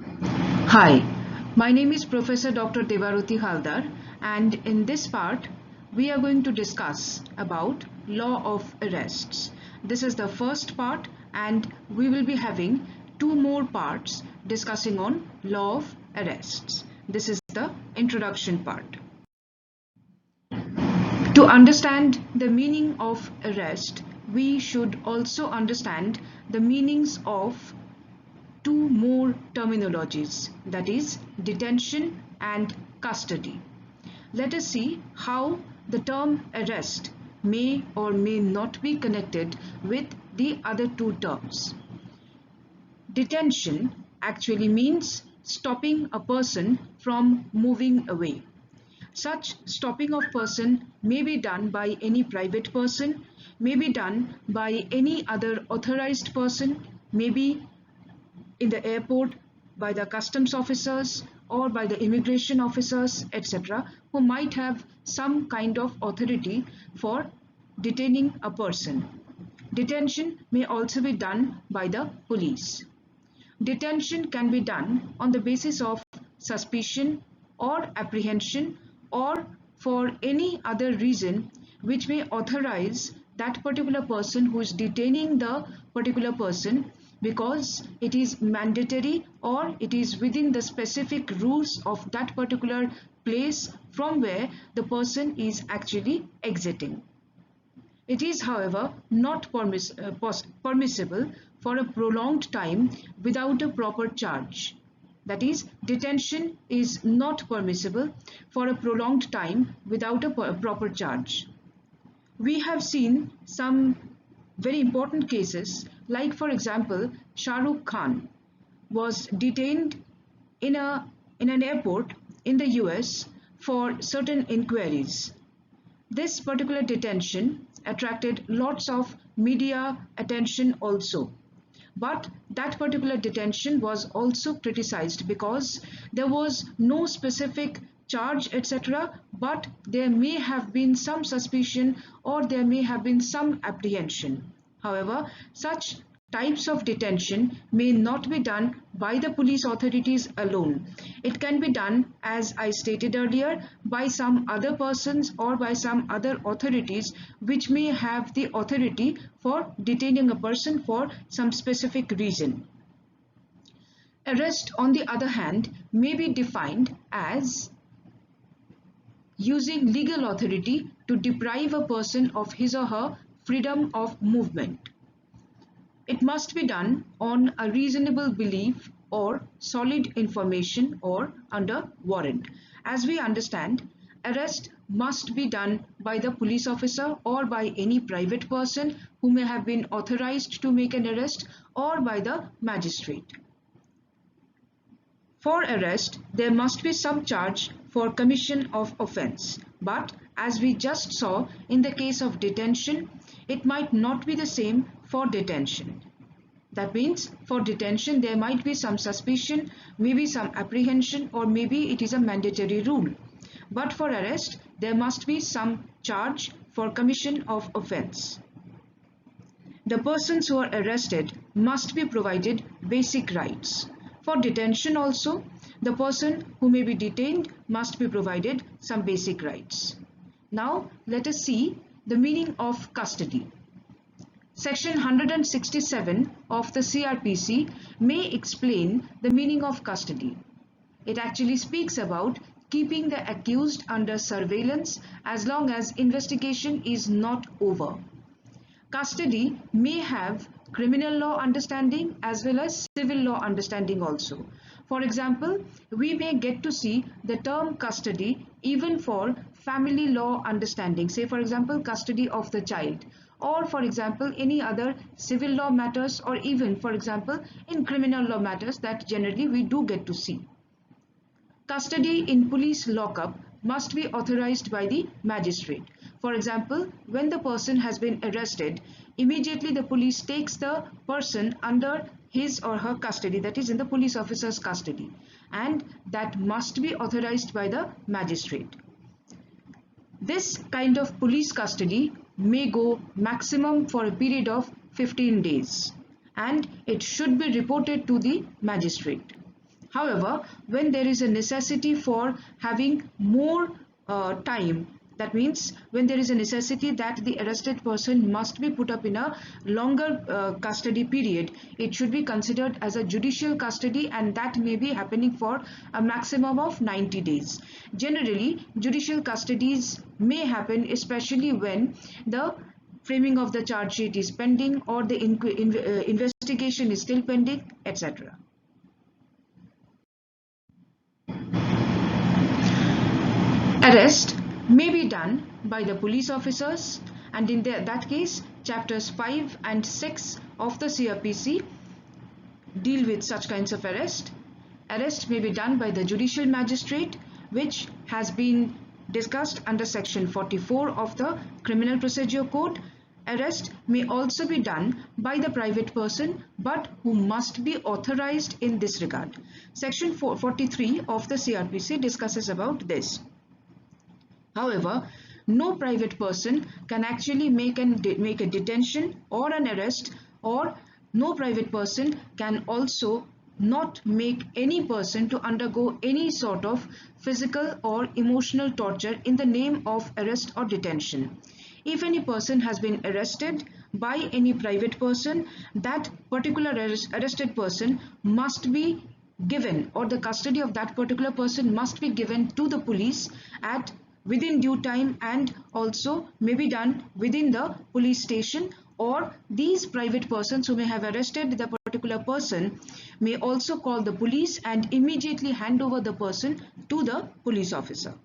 Hi, my name is Professor Dr. Devaruti Haldar, and in this part we are going to discuss about law of arrests. This is the first part and we will be having two more parts discussing on law of arrests. This is the introduction part. To understand the meaning of arrest, we should also understand the meanings of two more terminologies, that is detention and custody. Let us see how the term arrest may or may not be connected with the other two terms. Detention actually means stopping a person from moving away. Such stopping of person may be done by any private person, may be done by any other authorized person, may be in the airport by the customs officers or by the immigration officers, etc., who might have some kind of authority for detaining a person. Detention may also be done by the police. Detention can be done on the basis of suspicion or apprehension or for any other reason which may authorize that particular person who is detaining the particular person, because it is mandatory or it is within the specific rules of that particular place from where the person is actually exiting. It is, however, not permissible for a prolonged time without a proper charge. That is, detention is not permissible for a prolonged time without a proper charge. We have seen some very important cases, like for example, Shah Rukh Khan was detained in an airport in the US for certain inquiries. This particular detention attracted lots of media attention also. But that particular detention was also criticized because there was no specific charge, etc., but there may have been some suspicion or there may have been some apprehension. However, such types of detention may not be done by the police authorities alone. It can be done, as I stated earlier, by some other persons or by some other authorities which may have the authority for detaining a person for some specific reason. Arrest, on the other hand, may be defined as using legal authority to deprive a person of his or her freedom of movement. It must be done on a reasonable belief or solid information or under warrant. As we understand, arrest must be done by the police officer or by any private person who may have been authorized to make an arrest or by the magistrate. For arrest, there must be some charge for commission of offence. But as we just saw in the case of detention, it might not be the same for detention. That means for detention, there might be some suspicion, maybe some apprehension, or maybe it is a mandatory rule. But for arrest, there must be some charge for commission of offence. The persons who are arrested must be provided basic rights. For detention also, the person who may be detained must be provided some basic rights. Now, let us see the meaning of custody. Section 167 of the CRPC may explain the meaning of custody. It actually speaks about keeping the accused under surveillance as long as investigation is not over. Custody may have criminal law understanding as well as civil law understanding also. For example, we may get to see the term custody even for family law understanding, say for example custody of the child, or for example any other civil law matters, or even for example in criminal law matters that generally we do get to see. Custody in police lockup must be authorized by the magistrate. For example, when the person has been arrested, immediately the police takes the person under his or her custody, that is in the police officer's custody, and that must be authorized by the magistrate. This kind of police custody may go maximum for a period of 15 days and it should be reported to the magistrate. However, when there is a necessity for having more time, that means when there is a necessity that the arrested person must be put up in a longer custody period, it should be considered as a judicial custody, and that may be happening for a maximum of 90 days. Generally, judicial custodies may happen especially when the framing of the charge sheet is pending or the investigation is still pending, etc. Arrest may be done by the police officers, and in that case, chapters 5 and 6 of the CRPC deal with such kinds of arrest. Arrest may be done by the judicial magistrate, which has been discussed under section 44 of the Criminal Procedure Code. Arrest may also be done by the private person, but who must be authorized in this regard. Section 43 of the CRPC discusses about this. However, no private person can actually make a detention or an arrest, or no private person can also not make any person to undergo any sort of physical or emotional torture in the name of arrest or detention. If any person has been arrested by any private person, that particular arrested person must be given, or the custody of that particular person must be given to the police within due time, and also may be done within the police station, or these private persons who may have arrested the particular person may also call the police and immediately hand over the person to the police officer.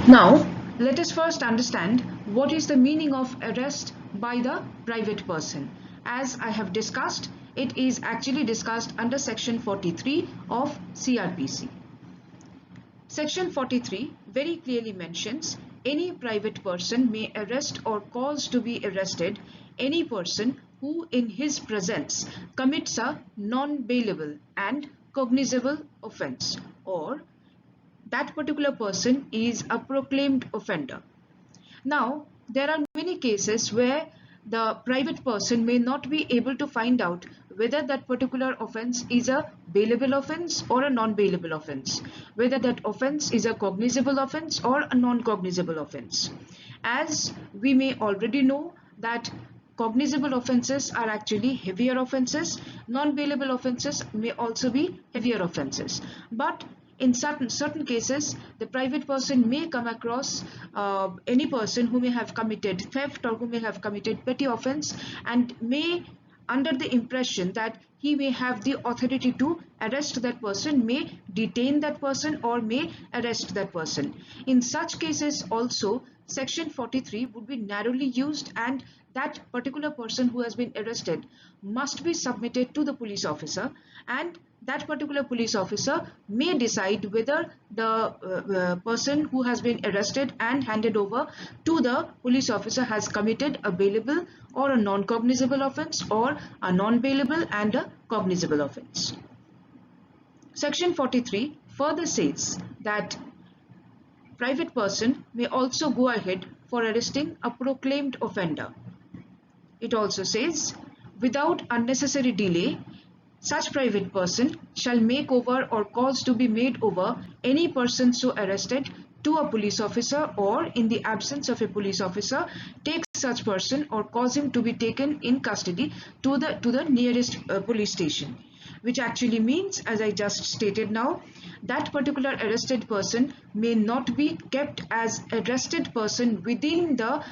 Now, let us first understand what is the meaning of arrest by the private person. As I have discussed, it is actually discussed under section 43 of CRPC. Section 43 very clearly mentions any private person may arrest or cause to be arrested any person who in his presence commits a non-bailable and cognizable offence, or that particular person is a proclaimed offender. Now, there are many cases where the private person may not be able to find out whether that particular offence is a bailable offence or a non-bailable offence, whether that offence is a cognizable offence or a non-cognizable offence. As we may already know that cognizable offences are actually heavier offences, non-bailable offences may also be heavier offences. But in certain cases, the private person may come across any person who may have committed theft or who may have committed petty offence, and may, under the impression that he may have the authority to arrest that person, may detain that person or may arrest that person. In such cases also, section 43 would be narrowly used, and that particular person who has been arrested must be submitted to the police officer, and that particular police officer may decide whether the person who has been arrested and handed over to the police officer has committed a bailable or a non-cognizable offence, or a non-bailable and a cognizable offence. Section 43 further says that private person may also go ahead for arresting a proclaimed offender. It also says, without unnecessary delay, such private person shall make over or cause to be made over any person so arrested to a police officer, or in the absence of a police officer, take such person or cause him to be taken in custody to the nearest police station. Which actually means, as I just stated now, that particular arrested person may not be kept as arrested person within the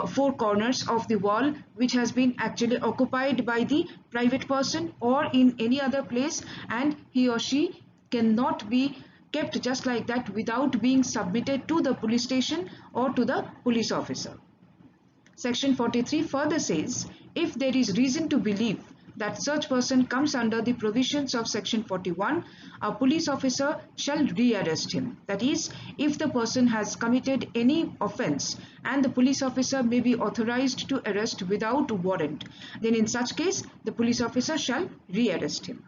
four corners of the wall which has been actually occupied by the private person, or in any other place, and he or she cannot be kept just like that without being submitted to the police station or to the police officer. Section 43 further says, if there is reason to believe that such person comes under the provisions of section 41, a police officer shall rearrest him. That is, if the person has committed any offence and the police officer may be authorized to arrest without warrant, then in such case the police officer shall rearrest him.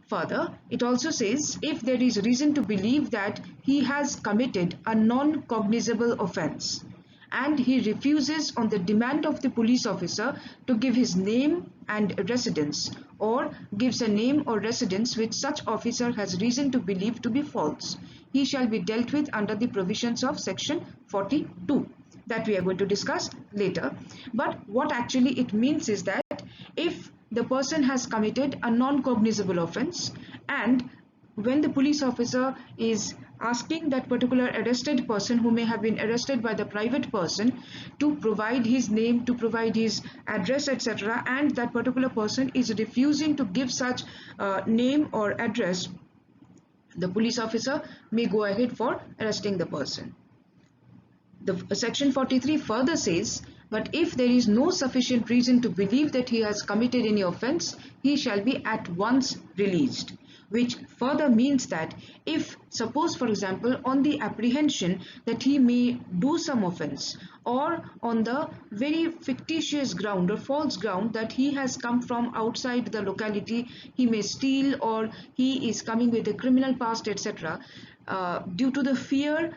Further, it also says, if there is reason to believe that he has committed a non-cognizable offence, and he refuses on the demand of the police officer to give his name and residence, or gives a name or residence which such officer has reason to believe to be false, he shall be dealt with under the provisions of section 42 that we are going to discuss later. But what actually it means is that if the person has committed a non-cognizable offense, and when the police officer is asking that particular arrested person who may have been arrested by the private person to provide his name, to provide his address, etc., and that particular person is refusing to give such name or address, the police officer may go ahead for arresting the person. The section 43 further says, but if there is no sufficient reason to believe that he has committed any offense, he shall be at once released. Which further means that if, suppose for example, on the apprehension that he may do some offense, or on the very fictitious ground or false ground that he has come from outside the locality, he may steal, or he is coming with a criminal past, etc., due to the fear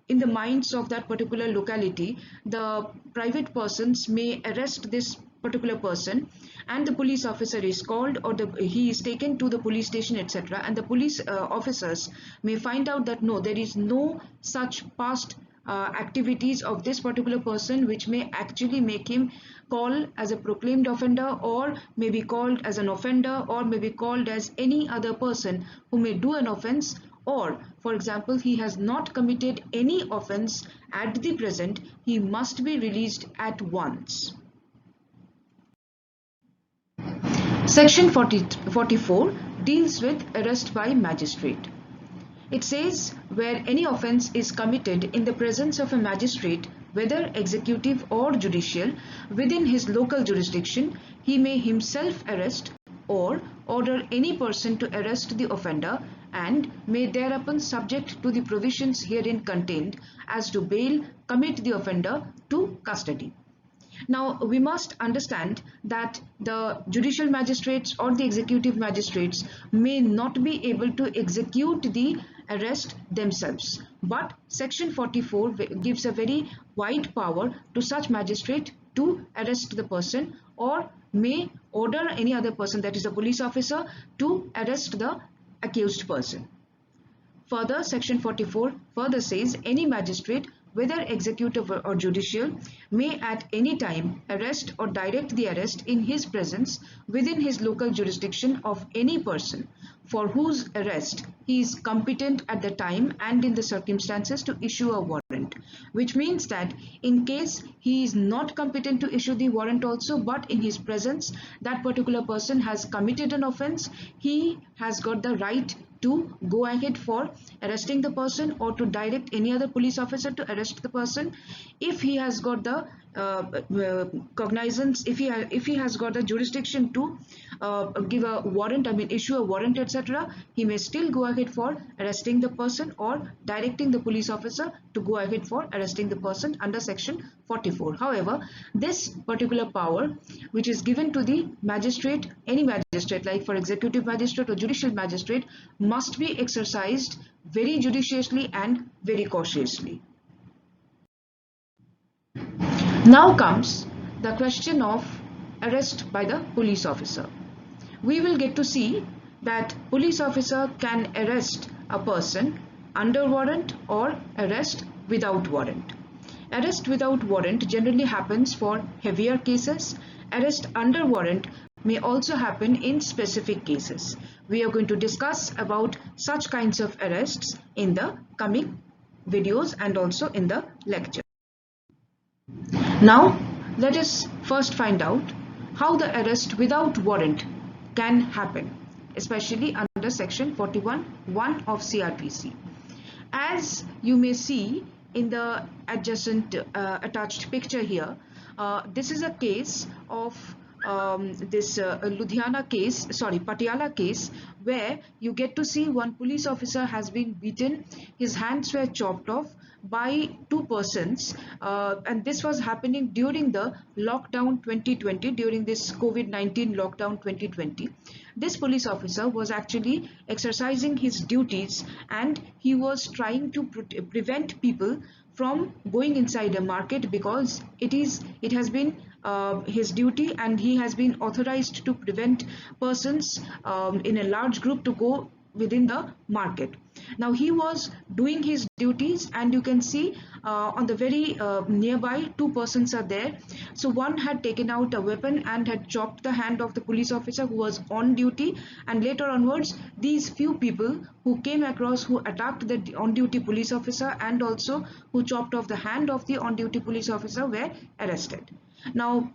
in the minds of that particular locality, the private persons may arrest this particular person, and the police officer is called, or he is taken to the police station, etc., and the police officers may find out that no, there is no such past activities of this particular person which may actually make him called as a proclaimed offender, or may be called as an offender, or may be called as any other person who may do an offense, or for example he has not committed any offense at the present, he must be released at once. Section 44 deals with arrest by magistrate. It says, where any offense is committed in the presence of a magistrate, whether executive or judicial, within his local jurisdiction, he may himself arrest or order any person to arrest the offender, and may thereupon, subject to the provisions herein contained as to bail, commit the offender to custody. Now, we must understand that the judicial magistrates or the executive magistrates may not be able to execute the arrest themselves, but section 44 gives a very wide power to such magistrate to arrest the person, or may order any other person, that is a police officer, to arrest the accused person. Further, section 44 further says, any magistrate, whether executive or judicial, may at any time arrest or direct the arrest in his presence within his local jurisdiction of any person for whose arrest he is competent at the time and in the circumstances to issue a warrant. Which means that in case he is not competent to issue the warrant also, but in his presence that particular person has committed an offense, he has got the right to go ahead for arresting the person, or to direct any other police officer to arrest the person. If he has got the cognizance, if he has got the jurisdiction to give a warrant, issue a warrant, etc., he may still go ahead for arresting the person, or directing the police officer to go ahead for arresting the person under section 44. However, this particular power which is given to the magistrate, any magistrate, like for executive magistrate or judicial magistrate, must be exercised very judiciously and very cautiously. Now comes the question of arrest by the police officer. We will get to see that police officer can arrest a person under warrant or arrest without warrant. Arrest without warrant generally happens for heavier cases. Arrest under warrant may also happen in specific cases. We are going to discuss about such kinds of arrests in the coming videos and also in the lecture. Now, let us first find out how the arrest without warrant can happen, especially under section 41(1) of CRPC. As you may see in the adjacent attached picture here, this is a case of Patiala case, where you get to see one police officer has been beaten, his hands were chopped off by two persons, and this was happening during the lockdown 2020, during this COVID-19 lockdown 2020. This police officer was actually exercising his duties, and he was trying to prevent people from going inside a market, because it has been his duty, and he has been authorized to prevent persons in a large group to go within the market. Now he was doing his duties, and you can see on the very nearby, two persons are there. So one had taken out a weapon and had chopped the hand of the police officer who was on duty, and later onwards these few people who came across, who attacked the on duty police officer and also who chopped off the hand of the on duty police officer, were arrested. Now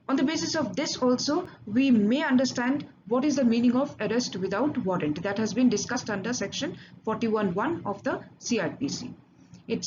on the basis of this also, we may understand what is the meaning of arrest without warrant. That has been discussed under section 41(1) of the CRPC. It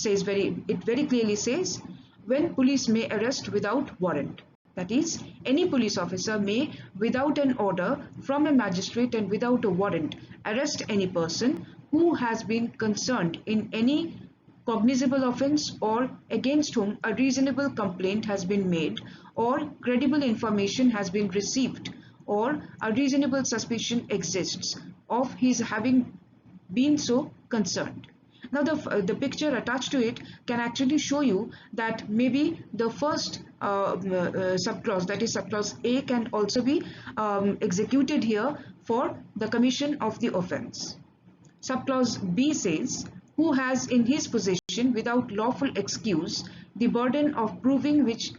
very clearly says, when police may arrest without warrant. That is, any police officer may, without an order from a magistrate and without a warrant, arrest any person who has been concerned in any cognizable offence, or against whom a reasonable complaint has been made, or credible information has been received, or a reasonable suspicion exists of his having been so concerned. Now the picture attached to it can actually show you that maybe the first subclause, that is subclause A, can also be executed here for the commission of the offence. Subclause B says, who has in his possession without lawful excuse the burden of proving which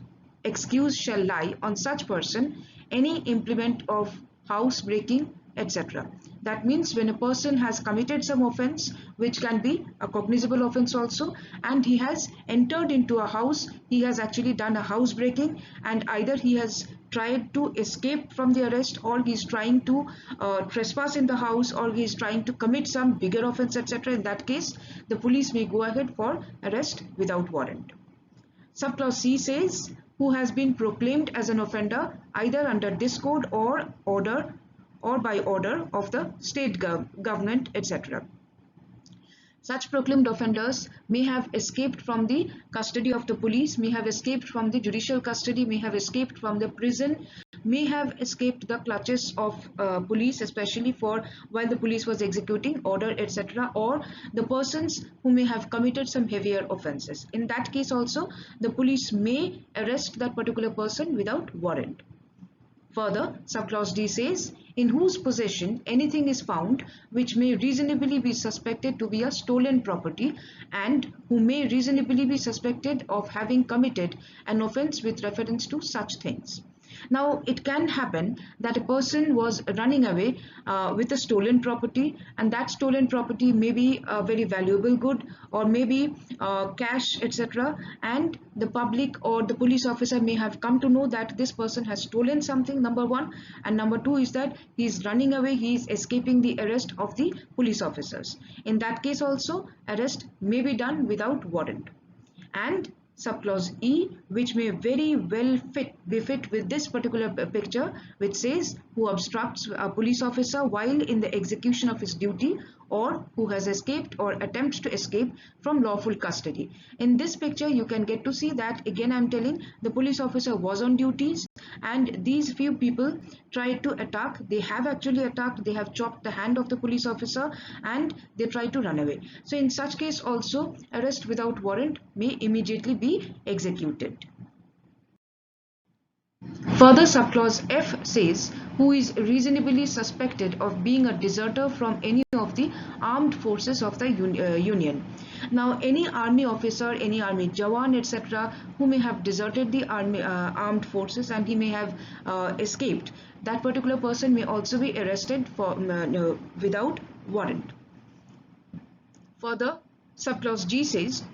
excuse shall lie on such person any implement of house breaking, etc. That means when a person has committed some offence, which can be a cognizable offence also, and he has entered into a house, he has actually done a house breaking, and either he has tried to escape from the arrest, or he is trying to trespass in the house, or he is trying to commit some bigger offence, etc. In that case, the police may go ahead for arrest without warrant. Subclause C says, who has been proclaimed as an offender either under this code or by order of the state government, etc. Such proclaimed offenders may have escaped from the custody of the police, may have escaped from the judicial custody, may have escaped from the prison, may have escaped the clutches of police, especially for while the police was executing order, etc., or the persons who may have committed some heavier offences. In that case also, the police may arrest that particular person without warrant. Further, subclause D says, in whose possession anything is found which may reasonably be suspected to be a stolen property, and who may reasonably be suspected of having committed an offence with reference to such things. Now, it can happen that a person was running away with a stolen property, and that stolen property may be a very valuable good, or maybe cash, etc. And the public or the police officer may have come to know that this person has stolen something, number one, and number two is that he is running away, he is escaping the arrest of the police officers. In that case also, arrest may be done without warrant. And subclause E, which may very well be fit with this particular picture, which says, who obstructs a police officer while in the execution of his duty, or who has escaped or attempts to escape from lawful custody. In this picture, you can get to see that, again I am telling, the police officer was on duties, and these few people tried to attack. They have actually attacked, they have chopped the hand of the police officer, and they tried to run away. So in such case also, arrest without warrant may immediately be executed. Further, subclause F says, who is reasonably suspected of being a deserter from any of the armed forces of the Union. Now, any army officer, any army Jawan, etc., who may have deserted the armed forces, and he may have escaped, that particular person may also be arrested for without warrant. Further, subclause G says,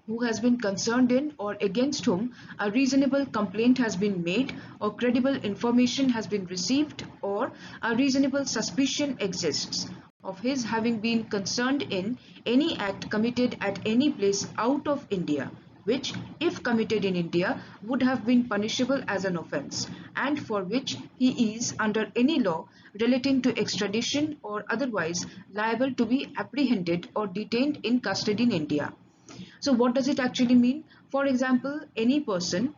who has been concerned in or against whom a reasonable complaint has been made, or credible information has been received, or a reasonable suspicion exists of his having been concerned in any act committed at any place out of India, which, if committed in India, would have been punishable as an offence, and for which he is, under any law relating to extradition or otherwise, liable to be apprehended or detained in custody in India. So what does it actually mean? For example, any person,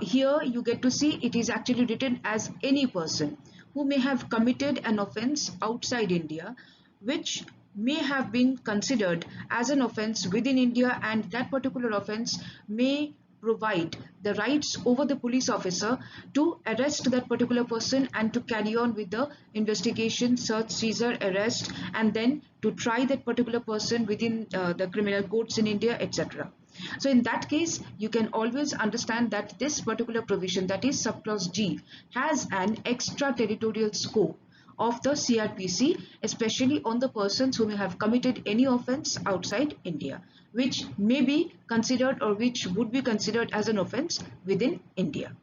here you get to see it is actually written as any person who may have committed an offence outside India, which may have been considered as an offence within India, and that particular offence may provide the rights over the police officer to arrest that particular person and to carry on with the investigation, search, seizure, arrest, and then to try that particular person within the criminal courts in India, etc. So in that case, you can always understand that this particular provision, that is subclause G, has an extraterritorial scope of the CRPC, especially on the persons who may have committed any offence outside India, which may be considered or which would be considered as an offence within India.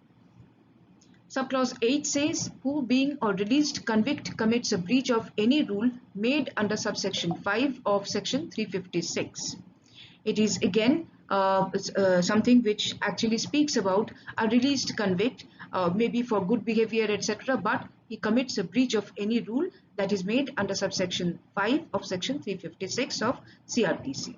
Subclause 8 says, who being or released convict commits a breach of any rule made under subsection 5 of section 356. It is again something which actually speaks about a released convict, maybe for good behavior, etc., but he commits a breach of any rule that is made under subsection 5 of section 356 of CRPC.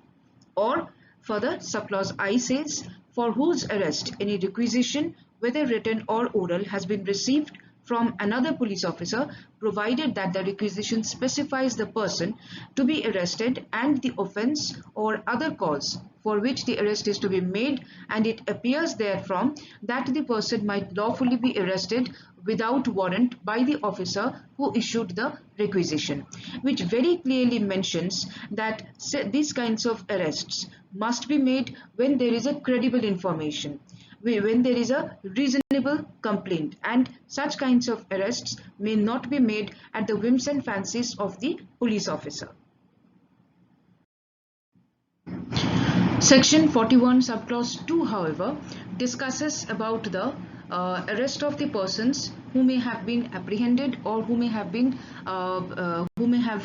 Or further, subclause I says, for whose arrest any requisition, whether written or oral, has been received from another police officer, provided that the requisition specifies the person to be arrested and the offence or other cause for which the arrest is to be made, and it appears therefrom that the person might lawfully be arrested without warrant by the officer who issued the requisition, which very clearly mentions that these kinds of arrests must be made when there is a credible information, when there is a reasonable complaint, and such kinds of arrests may not be made at the whims and fancies of the police officer. Section 41 subclause 2, however, discusses about the arrest of the persons who may have been apprehended or who may have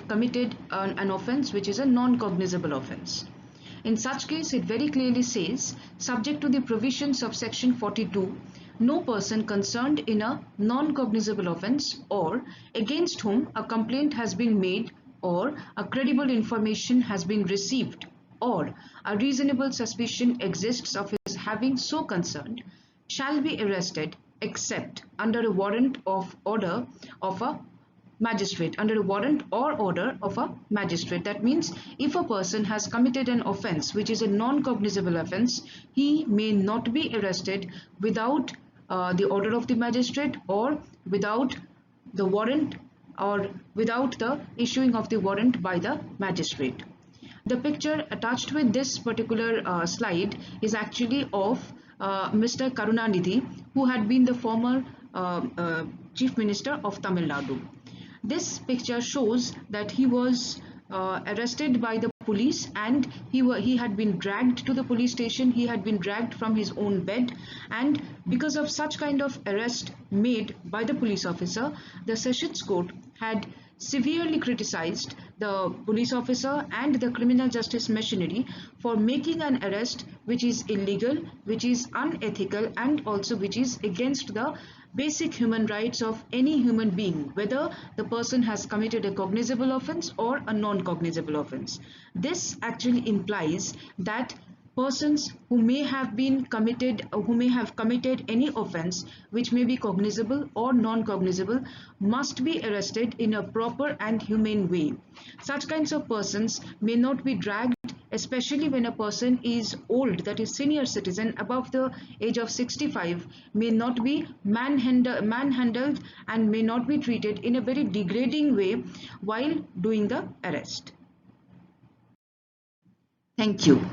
committed an offence which is a non-cognizable offence. In such case, it very clearly says, subject to the provisions of section 42, no person concerned in a non-cognizable offence or against whom a complaint has been made or a credible information has been received or a reasonable suspicion exists of his having so concerned shall be arrested except under a warrant of order of a magistrate, under a warrant or order of a magistrate. That means if a person has committed an offence which is a non-cognizable offence, he may not be arrested without the order of the magistrate or without the warrant or without the issuing of the warrant by the magistrate. The picture attached with this particular slide is actually of Mr. Karunanidhi, who had been the former Chief Minister of Tamil Nadu. This picture shows that he was arrested by the police and he had been dragged to the police station. He had been dragged from his own bed, and because of such kind of arrest made by the police officer, the Sessions Court had severely criticized the police officer and the criminal justice machinery for making an arrest which is illegal, which is unethical, and also which is against the basic human rights of any human being, whether the person has committed a cognizable offence or a non-cognizable offence. This actually implies that persons who may have committed any offence which may be cognizable or non-cognizable must be arrested in a proper and humane way. Such kinds of persons may not be dragged, especially when a person is old, that is senior citizen above the age of 65, may not be manhandled and may not be treated in a very degrading way while doing the arrest. Thank you.